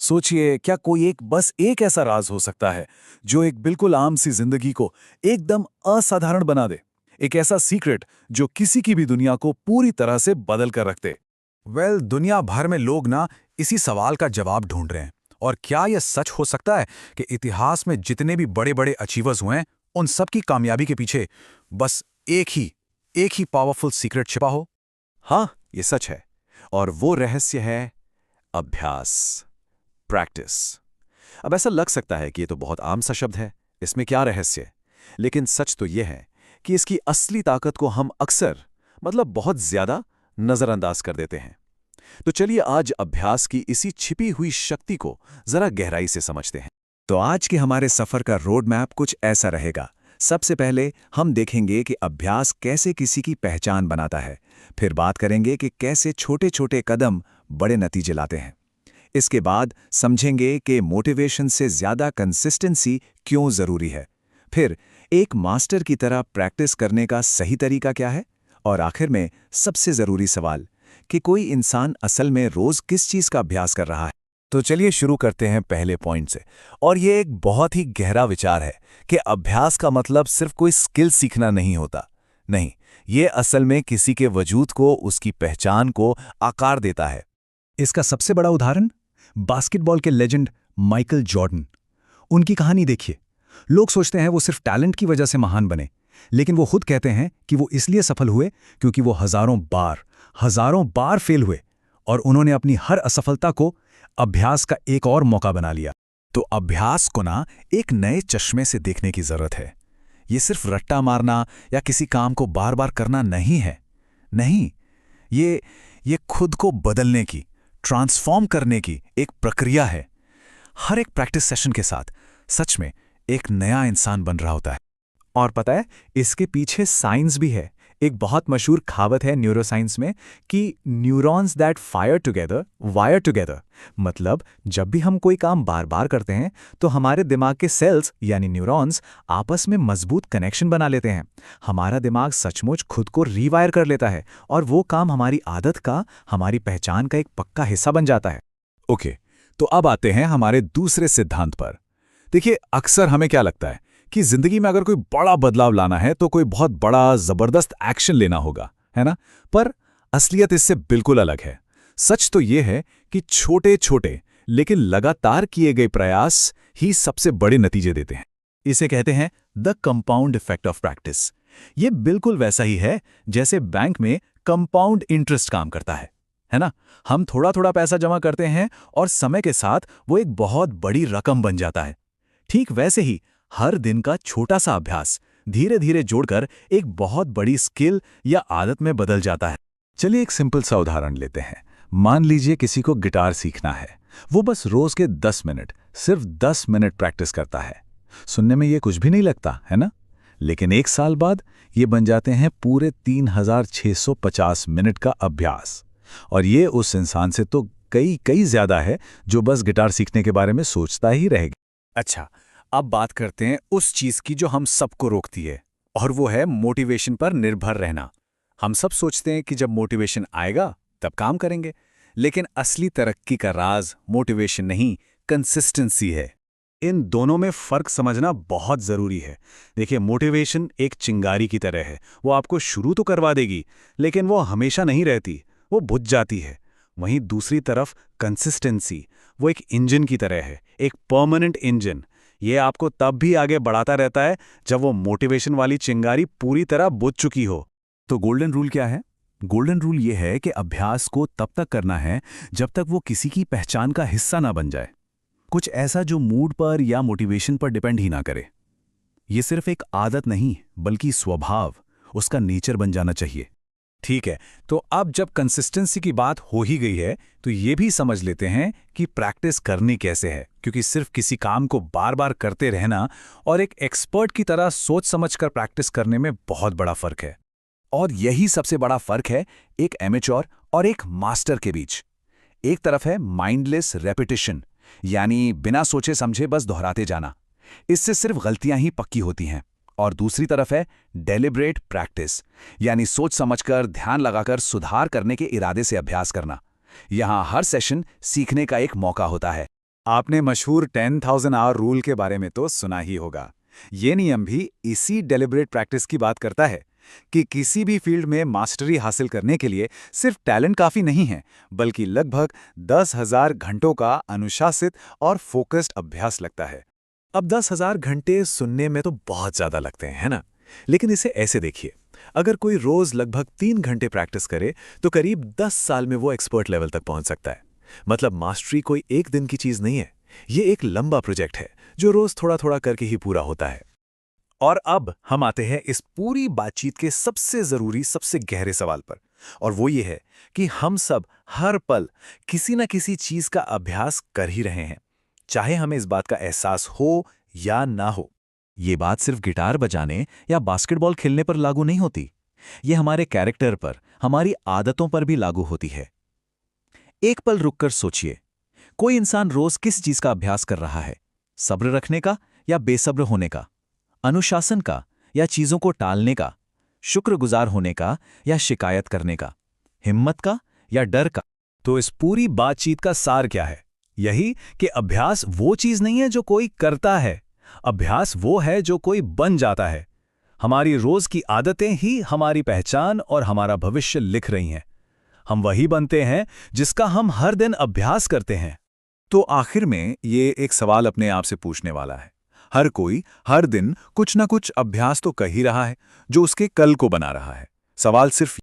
सोचिए, क्या कोई बस एक ऐसा राज हो सकता है जो एक बिल्कुल आम सी जिंदगी को एकदम असाधारण बना दे। एक ऐसा सीक्रेट जो किसी की भी दुनिया को पूरी तरह से बदल कर रख दे। दुनिया भर में लोग ना इसी सवाल का जवाब ढूंढ रहे हैं। और क्या यह सच हो सकता है कि इतिहास में जितने भी बड़े बड़े अचीवर्स हुए हैं, उन सब की कामयाबी के पीछे बस एक ही पावरफुल सीक्रेट छिपा हो? हाँ, ये सच है। और वो रहस्य है अभ्यास, प्रैक्टिस। अब ऐसा लग सकता है कि ये तो बहुत आम सा शब्द है, इसमें क्या रहस्य? लेकिन सच तो ये है कि इसकी असली ताकत को हम अक्सर बहुत ज्यादा नजरअंदाज कर देते हैं। तो चलिए आज अभ्यास की इसी छिपी हुई शक्ति को जरा गहराई से समझते हैं। तो आज के हमारे सफर का रोड मैप कुछ ऐसा रहेगा। सबसे पहले हम देखेंगे कि अभ्यास कैसे किसी की पहचान बनाता है। फिर बात करेंगे कि कैसे छोटे छोटे कदम बड़े नतीजे लाते हैं। इसके बाद समझेंगे कि मोटिवेशन से ज्यादा कंसिस्टेंसी क्यों जरूरी है। फिर एक मास्टर की तरह प्रैक्टिस करने का सही तरीका क्या है। और आखिर में सबसे जरूरी सवाल कि कोई इंसान असल में रोज किस चीज का अभ्यास कर रहा है। तो चलिए शुरू करते हैं पहले पॉइंट से। और ये एक बहुत ही गहरा विचार है कि अभ्यास का मतलब सिर्फ कोई स्किल सीखना नहीं होता। नहीं, ये असल में किसी के वजूद को, उसकी पहचान को आकार देता है। इसका सबसे बड़ा उदाहरण बास्केटबॉल के लेजेंड माइकल जॉर्डन। उनकी कहानी देखिए। लोग सोचते हैं वो सिर्फ टैलेंट की वजह से महान बने, लेकिन वो खुद कहते हैं कि वो इसलिए सफल हुए क्योंकि वो हजारों बार फेल हुए और उन्होंने अपनी हर असफलता को अभ्यास का एक और मौका बना लिया। तो अभ्यास को ना एक नए चश्मे से देखने की जरूरत है। ये सिर्फ रट्टा मारना या किसी काम को बार बार करना नहीं है। नहीं, ये खुद को बदलने की, ट्रांसफॉर्म करने की एक प्रक्रिया है। हर एक प्रैक्टिस सेशन के साथ सच में एक नया इंसान बन रहा होता है। और पता है, इसके पीछे साइंस भी है। एक बहुत मशहूर कहावत है न्यूरोसाइंस में कि neurons that fire together wire together. मतलब जब भी हम कोई काम बार बार करते हैं तो हमारे दिमाग के सेल्स यानी न्यूरॉन्स आपस में मजबूत कनेक्शन बना लेते हैं। हमारा दिमाग सचमुच खुद को रीवायर कर लेता है और वो काम हमारी आदत का, हमारी पहचान का एक पक्का हिस्सा बन जाता है। ओके, तो अब आते हैं हमारे दूसरे सिद्धांत पर। देखिए, अक्सर हमें क्या लगता है कि जिंदगी में अगर कोई बड़ा बदलाव लाना है तो कोई बहुत बड़ा जबरदस्त एक्शन लेना होगा, है ना? पर असलियत इससे बिल्कुल अलग है। सच तो यह है कि छोटे छोटे लेकिन लगातार किए गए प्रयास ही सबसे बड़े नतीजे देते हैं। इसे कहते हैं the compound effect of practice. ये बिल्कुल वैसा ही है जैसे बैंक में कंपाउंड इंटरेस्ट काम करता है ना? हम थोड़ा थोड़ा पैसा जमा करते हैं और समय के साथ वो एक बहुत बड़ी रकम बन जाता है। ठीक वैसे ही हर दिन का छोटा सा अभ्यास धीरे धीरे जोड़कर एक बहुत बड़ी स्किल या आदत में बदल जाता है। चलिए एक सिंपल सा उदाहरण लेते हैं। मान लीजिए किसी को गिटार सीखना है। वो बस रोज के 10 मिनट, सिर्फ 10 मिनट प्रैक्टिस करता है। सुनने में ये कुछ भी नहीं लगता, है ना? लेकिन एक साल बाद ये बन जाते हैं पूरे 3650 मिनट का अभ्यास। और ये उस इंसान से तो कई ज्यादा है जो बस गिटार सीखने के बारे में सोचता ही रहेगा। अच्छा, अब बात करते हैं उस चीज की जो हम सबको रोकती है, और वो है मोटिवेशन पर निर्भर रहना। हम सब सोचते हैं कि जब मोटिवेशन आएगा तब काम करेंगे, लेकिन असली तरक्की का राज मोटिवेशन नहीं, कंसिस्टेंसी है। इन दोनों में फर्क समझना बहुत जरूरी है। देखिए, मोटिवेशन एक चिंगारी की तरह है। वो आपको शुरू तो करवा देगी, लेकिन वो हमेशा नहीं रहती, वो बुझ जाती है। वहीं दूसरी तरफ कंसिस्टेंसी, वो एक इंजन की तरह है, एक परमानेंट इंजन। ये आपको तब भी आगे बढ़ाता रहता है जब वो मोटिवेशन वाली चिंगारी पूरी तरह बुझ चुकी हो। तो गोल्डन रूल क्या है? गोल्डन रूल ये है कि अभ्यास को तब तक करना है जब तक वो किसी की पहचान का हिस्सा ना बन जाए। कुछ ऐसा जो मूड पर या मोटिवेशन पर डिपेंड ही ना करे। ये सिर्फ एक आदत नहीं, बल्कि स्वभाव, उसका नेचर बन जाना चाहिए। ठीक है, तो अब जब कंसिस्टेंसी की बात हो ही गई है तो ये भी समझ लेते हैं कि प्रैक्टिस करनी कैसे है। क्योंकि सिर्फ किसी काम को बार बार करते रहना और एक एक्सपर्ट की तरह सोच समझकर प्रैक्टिस करने में बहुत बड़ा फर्क है। और यही सबसे बड़ा फर्क है एक एमेच्योर और एक मास्टर के बीच। एक तरफ है माइंडलेस रेपिटेशन, यानी बिना सोचे समझे बस दोहराते जाना। इससे सिर्फ गलतियां ही पक्की होती हैं। और दूसरी तरफ है डेलिब्रेट प्रैक्टिस, यानी सोच समझकर, ध्यान लगाकर सुधार करने के इरादे से अभ्यास करना। यहां हर सेशन सीखने का एक मौका होता है। आपने मशहूर 10,000 आवर रूल के बारे में तो सुना ही होगा। ये नियम भी इसी डेलिब्रेट प्रैक्टिस की बात करता है कि किसी भी फील्ड में मास्टरी हासिल करने के लिए सिर्फ टैलेंट काफ़ी नहीं है, बल्कि लगभग 10,000 घंटों का अनुशासित और फोकस्ड अभ्यास लगता है। अब 10,000 घंटे सुनने में तो बहुत ज़्यादा लगते हैं, है ना? लेकिन इसे ऐसे देखिए, अगर कोई रोज़ लगभग 3 घंटे प्रैक्टिस करे तो करीब 10 साल में वो एक्सपर्ट लेवल तक पहुंच सकता है। मतलब मास्टरी कोई एक दिन की चीज़ नहीं है, ये एक लंबा प्रोजेक्ट है जो रोज़ थोड़ा थोड़ा करके ही पूरा होता है। और अब हम आते हैं इस पूरी बातचीत के सबसे ज़रूरी, सबसे गहरे सवाल पर, और वो ये है कि हम सब हर पल किसी न किसी चीज़ का अभ्यास कर ही रहे हैं, चाहे हमें इस बात का एहसास हो या ना हो। ये बात सिर्फ गिटार बजाने या बास्केटबॉल खेलने पर लागू नहीं होती, ये हमारे कैरेक्टर पर, हमारी आदतों पर भी लागू होती है। एक पल रुककर सोचिए, कोई इंसान रोज किस चीज का अभ्यास कर रहा है? सब्र रखने का या बेसब्र होने का? अनुशासन का या चीजों को टालने का? शुक्रगुजार होने का या शिकायत करने का? हिम्मत का या डर का? तो इस पूरी बातचीत का सार क्या है? यही कि अभ्यास वो चीज नहीं है जो कोई करता है, अभ्यास वो है जो कोई बन जाता है। हमारी रोज की आदतें ही हमारी पहचान और हमारा भविष्य लिख रही हैं। हम वही बनते हैं जिसका हम हर दिन अभ्यास करते हैं। तो आखिर में ये एक सवाल अपने आप से पूछने वाला है। हर कोई हर दिन कुछ ना कुछ अभ्यास तो कर ही रहा है जो उसके कल को बना रहा है। सवाल सिर्फ